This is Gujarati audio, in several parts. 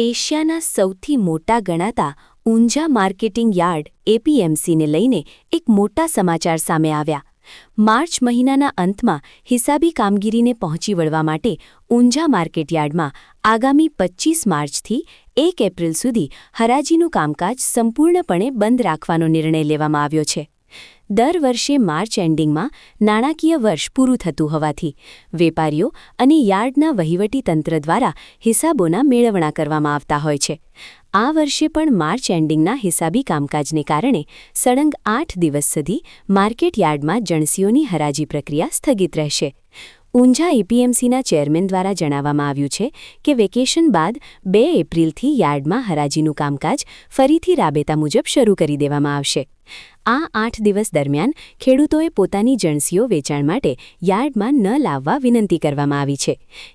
એશિયાના સૌથી મોટા ગણાતા ઊંઝા માર્કેટિંગ યાર્ડ એપીએમસીને લઈને એક મોટા સમાચાર સામે આવ્યા. માર્ચ મહિનાના અંતમાં હિસાબી કામગીરીને પહોંચી વળવા માટે ઊંઝા માર્કેટયાર્ડમાં આગામી 25 માર્ચથી 1 એપ્રિલ સુધી હરાજીનું કામકાજ સંપૂર્ણપણે બંધ રાખવાનો નિર્ણય લેવામાં આવ્યો છે. દર વર્ષે માર્ચ એન્ડિંગમાં નાણાકીય વર્ષ પૂરું થતું હોવાથી વેપારીઓ અને યાર્ડના વહીવટીતંત્ર દ્વારા હિસાબોના મેળવણા કરવામાં આવતા હોય છે. આ વર્ષે પણ માર્ચ એન્ડિંગના હિસાબી કામકાજને કારણે સળંગ 8 દિવસ સુધી માર્કેટ યાર્ડમાં જણસીઓની હરાજી પ્રક્રિયા સ્થગિત રહેશે. ઊંઝા એપીએમસીના ચેરમેન દ્વારા જણાવવામાં આવ્યું છે કે વેકેશન બાદ 2 એપ્રિલથી યાર્ડમાં હરાજીનું કામકાજ ફરીથી રાબેતા મુજબ શરૂ કરી દેવામાં આવશે. આ 8 દિવસ દરમિયાન ખેડૂતોએ પોતાની જણસીઓ વેચાણ માટે યાર્ડમાં ન લાવવા વિનંતી કરવામાં આવી છે.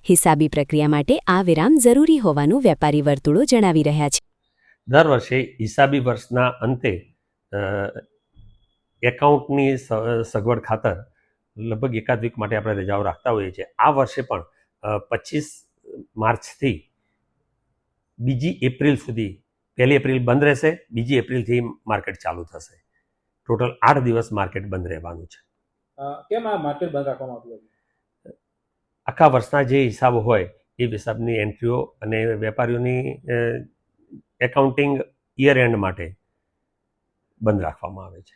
હિસાબી પ્રક્રિયા માટે આ વિરામ જરૂરી હોવાનું વેપારી વર્તુળો જણાવી રહ્યા છે. દર વર્ષે હિસાબી વર્ષના અંતે એકાઉન્ટની સગવડ ખાતર લગભગ એકાદ વીક માટે આપણે રજાઓ રાખતા હોઈએ છીએ. આ વર્ષે પણ 25 માર્ચથી 2 એપ્રિલ સુધી 1 એપ્રિલ બંધ રહેશે, 2 એપ્રિલથી માર્કેટ ચાલુ થશે. ટોટલ 8 દિવસ માર્કેટ બંધ રહેવાનું છે. કેમ આ માર્કેટ બંધ રાખવામાં આવ્યું? આખા વર્ષના જે હિસાબો હોય એ હિસાબની એન્ટ્રીઓ અને વેપારીઓની એકાઉન્ટિંગ યર એન્ડ માટે બંધ રાખવામાં આવે છે.